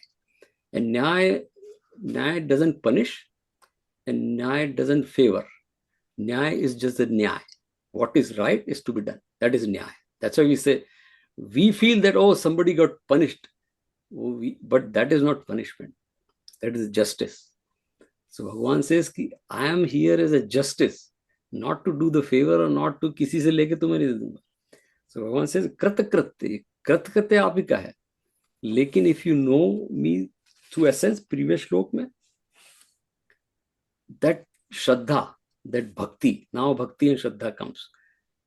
and nyay doesn't punish, and nyay doesn't favor. Nyay is just a nyay. What is right is to be done. That is nyay. That's why we say, we feel that, oh, somebody got punished, but that is not punishment. That is justice. So Bhagavan says, I am here as a justice, not to do the favor or not to किसी से लेके तुम्हें नहीं दूंगा। So भगवान से कृत्य आप ही का है, लेकिन if you know me through essence, previous श्लोक में, that shraddha, that bhakti, now bhakti and shraddha comes.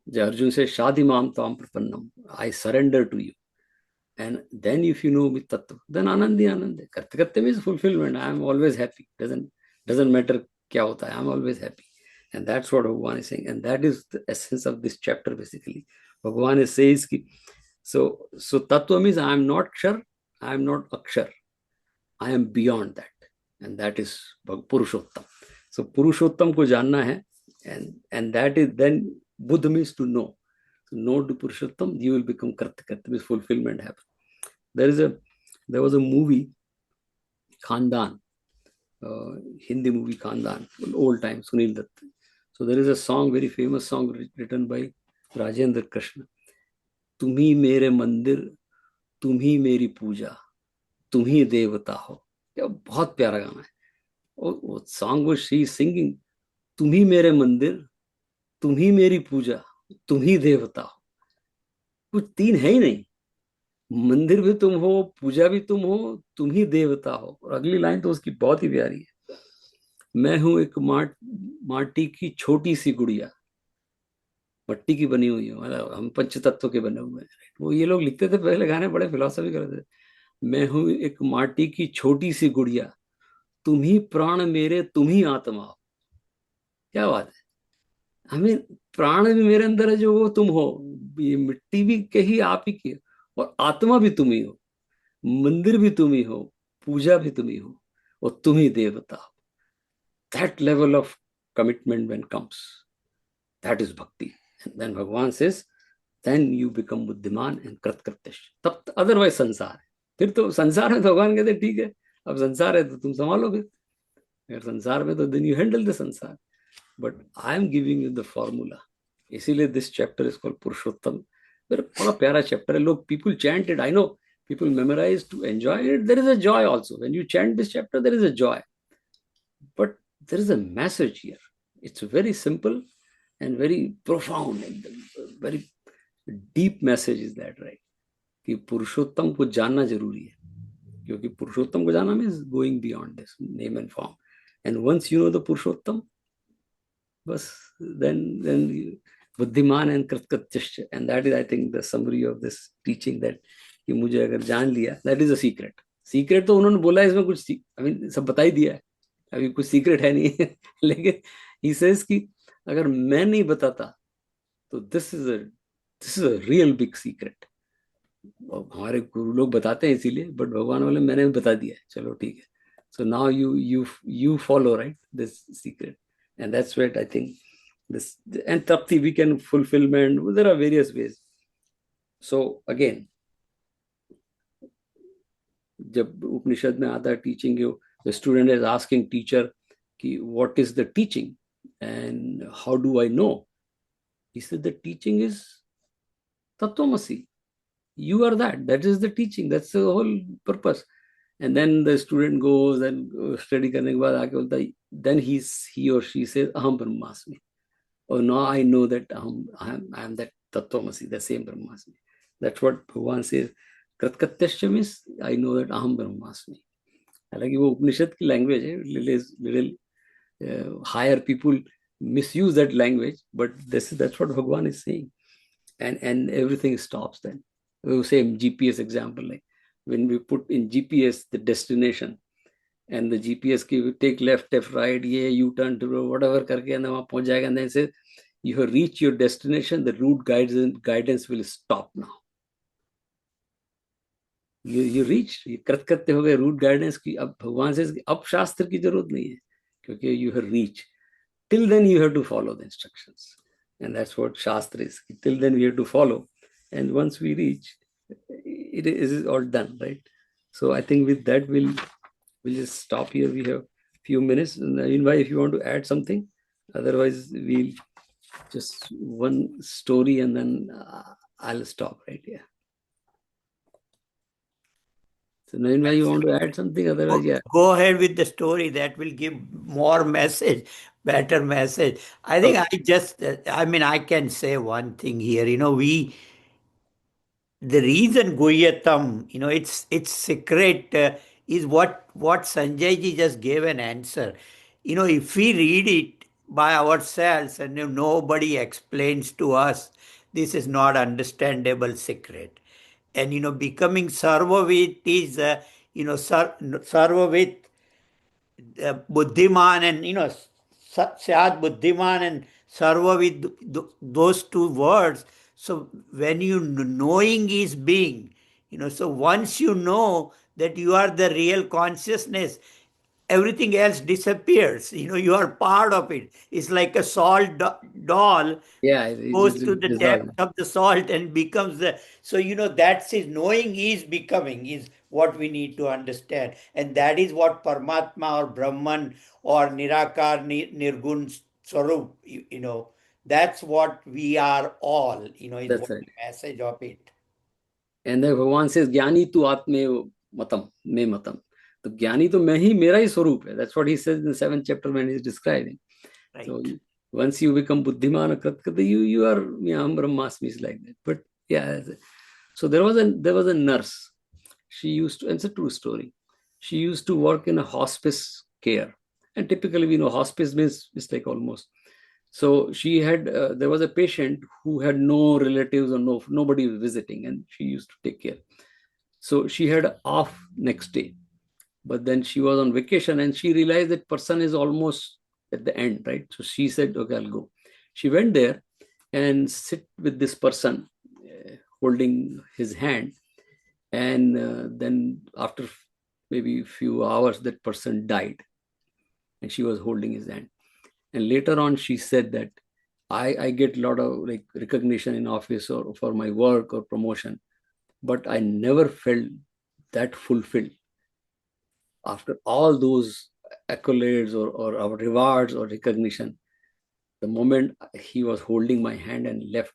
जब अर्जुन से शादी माम ताम प्रपन्नम, I surrender to you, and then if you know me tattva, then आनंद ही आनंद है। Kritya means fulfilment, I am always happy, doesn't matter क्या होता है, I am always happy. And that's what Bhagavan is saying, and that is the essence of this chapter basically. Bhagavan says ki, so tattva means I am not kshar, I am not akshar, I am beyond that, and that is Purushottam. So Purushottam ko janna hai, and that is, then Buddha means to know. So know to Purushottam, you will become Karta means fulfillment happen. There was a movie, Khandan, Hindi movie Khandan, old time, Sunil Dutt. So there is a song, very famous song written by Rajendra Krishna. तुम ही मेरे मंदिर, तुम ही मेरी पूजा, तुम ही देवता हो। क्या बहुत प्यारा गाना है। वो सॉन्ग वो शी सिंगिंग, तुम ही मेरे मंदिर, तुम ही मेरी पूजा, तुम ही देवता हो। कुछ तीन है ही नहीं, मंदिर भी तुम हो, पूजा भी तुम हो, तुम ही देवता हो। और अगली लाइन तो उसकी बहुत ही प्यारी है, मैं हूं एक माटी की छोटी सी गुड़िया, मट्टी की बनी हुई है, मतलब हम पंच तत्व के बने हुए हैं। वो ये लोग लिखते थे पहले गाने, बड़े फिलोसफी करते थे। मैं हूं एक माटी की छोटी सी गुड़िया, तुम ही प्राण मेरे, तुम ही आत्मा हो। क्या बात है। हमें प्राण भी मेरे अंदर है जो वो तुम हो, ये मिट्टी भी कही आप ही की, और आत्मा भी तुम ही हो, मंदिर भी तुम ही हो, पूजा भी तुम ही हो, और तुम ही देवता हो। That level of commitment when comes, that is bhakti. And then Bhagavan says, then you become बुद्धिमान and कृतकृत्य। तब अदरवाइज संसार है। फिर तो संसार में तो भगवान कहते ठीक है, अब संसार है तो तुम संभालो। फिर अगर संसार में तो then you handle the संसार। But I am giving you the formula। इसीलिए this chapter is called पुरुषोत्तम। फिर बड़ा प्यारा चैप्टर है। लोग people chant it, I know people memorize to enjoy it, there is a joy also when you chant this chapter, there is a joy, but there is a message here. It's very simple and very profound and very deep message is that, right? कि पुरुषोत्तम को जानना जरूरी है, क्योंकि पुरुषोत्तम को जानना means going beyond this name and form. And once you know the पुरुषोत्तम, बस then you, बुद्धिमान and कृतकृत्यश्च, and that is I think the summary of this teaching, that कि मुझे अगर जान लिया, that is a secret. Secret तो उन्होंने बोला इसमें कुछ I mean, सब बता ही दिया है, अभी कुछ सीक्रेट है नहीं। लेकिन he says कि अगर मैं नहीं बताता तो this is a real big secret। हमारे गुरु लोग बताते हैं इसीलिए, बट भगवान वाले मैंने बता दिया है, चलो ठीक है। So now you follow, right, this secret, and that's what I think this, and tapti we can fulfillment, there are various ways. So again, जब उपनिषद में आता है teaching, the student is asking teacher कि what is the teaching and how do I know? He said the teaching is Tattvamasi. You are that is the teaching, that's the whole purpose. And then the student goes and study करने के बाद आके बोलता है, then he or she says aham brahmasmi. Oh, now I know that I am that Tattvamasi, the same Brahmasmi. That's what Bhagavan says. Kratkatyasya means I know that aham brahmasmi. हालांकि वो उपनिषद की language है, little higher people misuse that language, but that's what Bhagavan is saying. And everything stops then. Same GPS example, like when we put in GPS the destination, and the GPS ki take left, right, ये U-turn, whatever करके and वहाँ पहुँच जाएगा, and then say you have reached your destination, the route guidance will stop now. You reached, ये कृत करते हो गए रूट गाइडेंस की। अब भगवान से अब शास्त्र की जरूरत नहीं है, क्योंकि you have reached. Till then you have to follow the instructions, and that's what shastra is. Till then we have to follow, and once we reach, it is all done, right? So I think with that we'll just stop here. We have few minutes, and invite if you want to add something. Otherwise, we'll just one story and then I'll stop right here. So Navinbhai, you want to add something? Otherwise, yeah. Go ahead with the story. That will give more message, better message. I think I can say one thing here. The reason Guhyatam, it's secret, is what Sanjay ji just gave an answer. If we read it by ourselves and if nobody explains to us, this is not understandable secret. And becoming Sarvavit is, Sarvavit, Buddhiman, and Syad Buddhiman and Sarva with those two words. So when you knowing is being, so once you know that you are the real consciousness, everything else disappears. You are part of it. It's like a salt doll Yeah, it goes just to the dissolve. depth of the salt and becomes that's his knowing is becoming is what we need to understand, and that is what Paramatma or Brahman or Nirakar Nirgun Swarup, that's what we are all, is That's what right. the message of it. And then Bhagavan says, Jnani tu atme matam, me matam. तो ज्ञानी तो मैं ही, मेरा ही स्वरूप है. That's what he says in the 7th chapter when he's describing. Right. So once you become buddhiman, you are aham brahmasmi, is like that. But yeah, so there was a nurse. She used to, and it's a true story. She used to work in a hospice care, and typically we know hospice means it's like almost. So she had there was a patient who had no relatives or nobody visiting, and she used to take care. So she had off next day. But then she was on vacation and she realized that person is almost at the end, right? So she said, okay, I'll go. She went there and sit with this person, holding his hand. And then after maybe a few hours, that person died and she was holding his hand. And later on, she said that I get a lot of like recognition in office or for my work or promotion, but I never felt that fulfilled after all those accolades or rewards or recognition. The moment he was holding my hand and left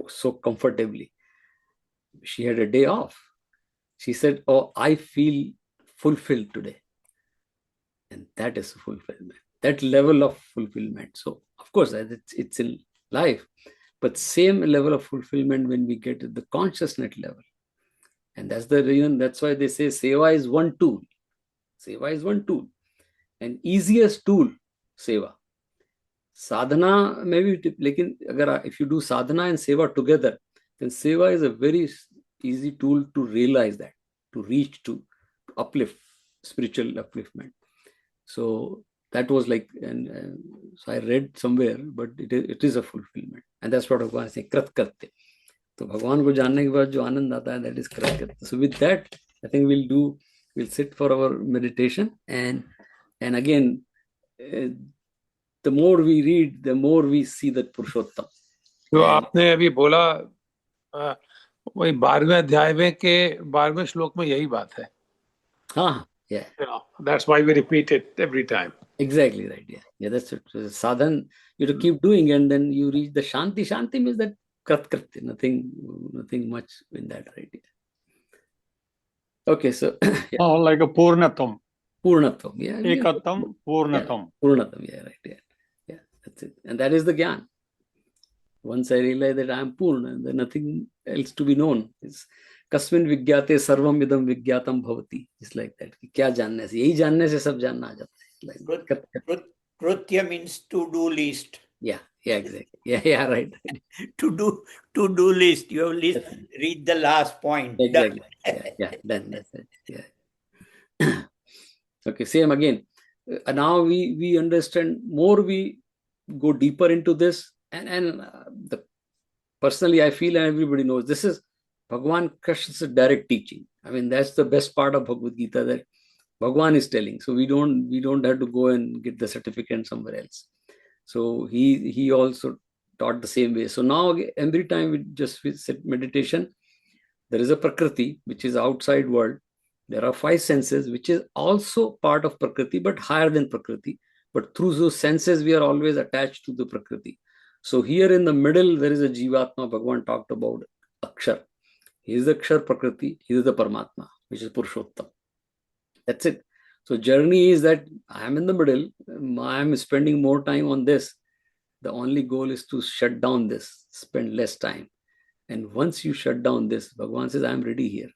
so comfortably, she had a day off. She said, oh, I feel fulfilled today. And that is fulfillment, that level of fulfillment. So of course it's in life, but same level of fulfillment when we get at the consciousness level. And that's the reason, that's why they say seva is one tool. Seva is one tool, and easiest tool, seva. Sadhana maybe, lekin agar if you do sadhana and seva together, then seva is a very easy tool to realize that, to reach, to uplift, spiritual upliftment. So that was like, and so I read somewhere, but it is a fulfillment, and that's what Bhagavan is saying, krat karte. तो भगवान को जानने के बाद जो आनंद आता है, that is krat karte. So with that, I think we'll sit for our meditation, and again, the more we read, the more we see that Purushottam. जो आपने अभी बोला वही 12वें अध्याय में के 12वें श्लोक में यही बात है. हाँ, yeah. That's why we repeat it every time. Exactly right. Yeah, that's it. So sadhan, you have to keep doing, and then you reach the shanti. Shanti means that krat krati, nothing much in that, right? Okay, so yeah. Oh, like a purnatam. Purnatam, yeah. Ekatam, purnatam. Yeah, purnatam, yeah, right. Yeah, that's it. And that is the gyan. Once I realize that I am purna, then nothing else to be known. It's kasmin vigyate sarvam idam vigyatam bhavati. It's like that. क्या जानने से, यही जानने से सब जानना आ जाता है. Krutya means to-do list. Yeah, exactly. Yeah, right. To-do list. You have read the last point. Exactly. Yeah, done. That's it. Yeah. Okay, same again. Now we understand more. We go deeper into this, and personally, I feel, and everybody knows, this is Bhagwan Krishna's direct teaching. I mean, that's the best part of Bhagavad Gita, that Bhagwan is telling. So we don't have to go and get the certificate somewhere else. So he also taught the same way. So now every time we sit meditation, there is a Prakriti, which is outside world. There are 5 senses, which is also part of Prakriti, but higher than Prakriti. But through those senses, we are always attached to the Prakriti. So here in the middle, there is a Jivatma. Bhagavan talked about Akshar. He is the Akshar Prakriti. He is the Paramatma, which is Purushottam. That's it. So journey is that I am in the middle. I am spending more time on this. The only goal is to shut down this, spend less time. And once you shut down this, Bhagavan says, I am ready here.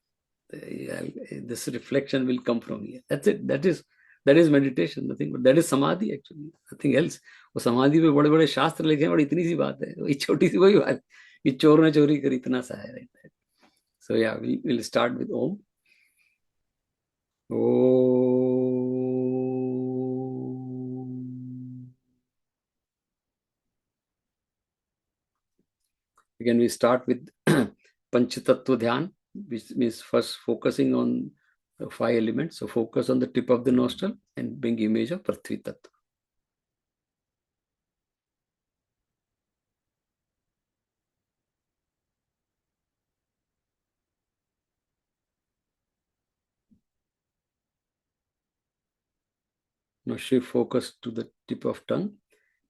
This reflection will come from here. That's it. That is meditation. Nothing but that is samadhi actually. Nothing else. वो समाधि पे बड़े बड़े शास्त्र लिखे हैं, और इतनी सी बात है, वही छोटी सी वही बात कि चोर ने चोरी करी, इतना सा है, right? So yeah, we'll start with Om. Again, we start with Panchatattva Dhyan, which means first focusing on the 5 elements. So focus on the tip of the nostril and bring image of Prithvi Tattva. Now shift focus to the tip of tongue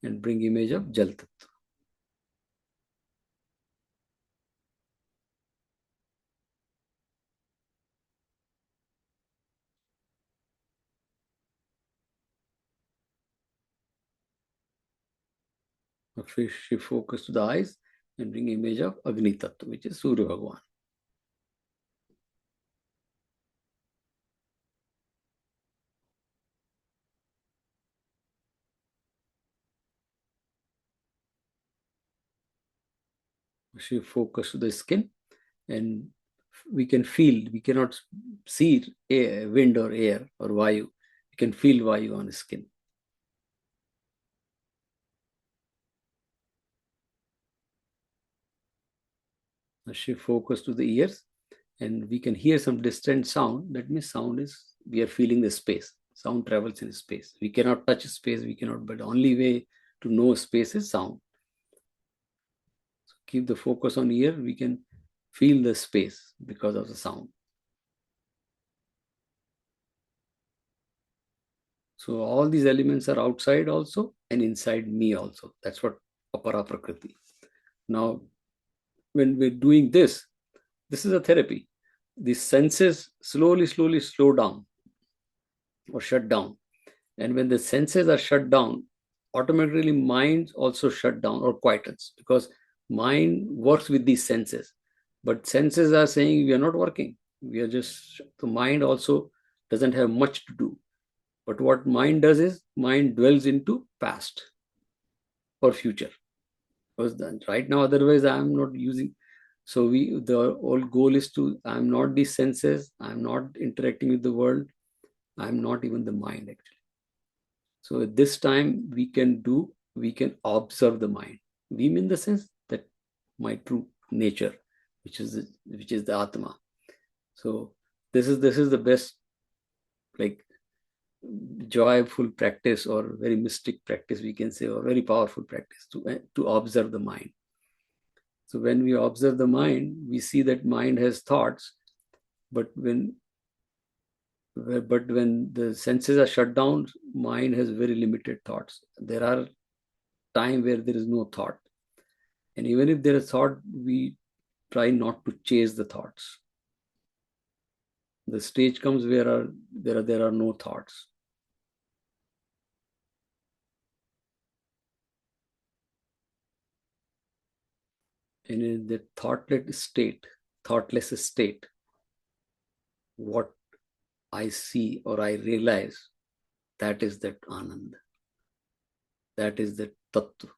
and bring image of Jal Tattva. Now shift focus to the eyes and bring image of Agni Tattva, which is Surya Bhagavan. Shift focus to the skin and we can feel. We cannot see air, wind or air or vayu. We can feel vayu on the skin. Now shift focus to the ears, and we can hear some distant sound. That means sound is, we are feeling the space. Sound travels in space. We cannot touch space, we cannot, but the only way to know space is sound. So keep the focus on ear, we can feel the space because of the sound. So all these elements are outside also and inside me also. That's what apara prakriti. Now, when we're doing this is a therapy. The senses slowly slow down or shut down. And when the senses are shut down, automatically mind also shut down or quietens, because mind works with these senses. But senses are saying we are not working. We are just, the mind also doesn't have much to do. But what mind does is, mind dwells into past or future. Because right now, otherwise I am not using. So the whole goal is to, I am not these senses, I am not interacting with the world, I am not even the mind actually. So at this time we can observe the mind. We mean the sense that my true nature, which is the Atma. So this is the best, like, joyful practice or very mystic practice, we can say, or very powerful practice to observe the mind. So when we observe the mind, we see that mind has thoughts, but when the senses are shut down, mind has very limited thoughts. There are times where there is no thought, and even if there is thought, we try not to chase the thoughts. The stage comes where there are no thoughts. And in the thoughtless state, what I see or I realize, that is that Anand. That is the Tattva,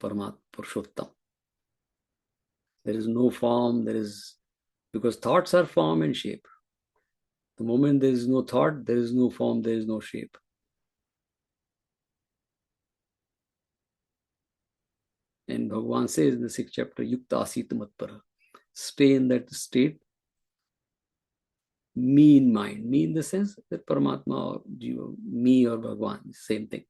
Paramat, Purushottam. There is no form, because thoughts are form and shape. The moment there is no thought, there is no form, there is no shape. And Bhagavan says in the 6th chapter, Yukta Asita Matpara. Stay in that state, me in mind. Me in the sense that Paramatma or Jiva, me or Bhagavan, same thing.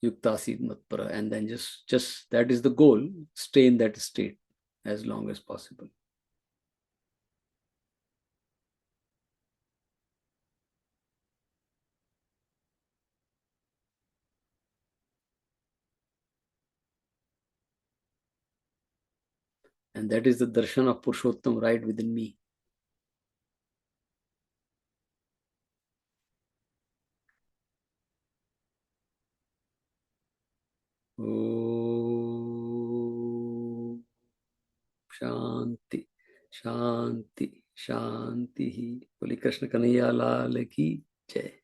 Yukta Asita Matpara. And then just that is the goal. Stay in that state as long as possible. And that is the darshan of Purushottam right within me. Oh, Shanti, Shanti, Shanti. Boli Krishna Kanhaiya Lal ki Jai.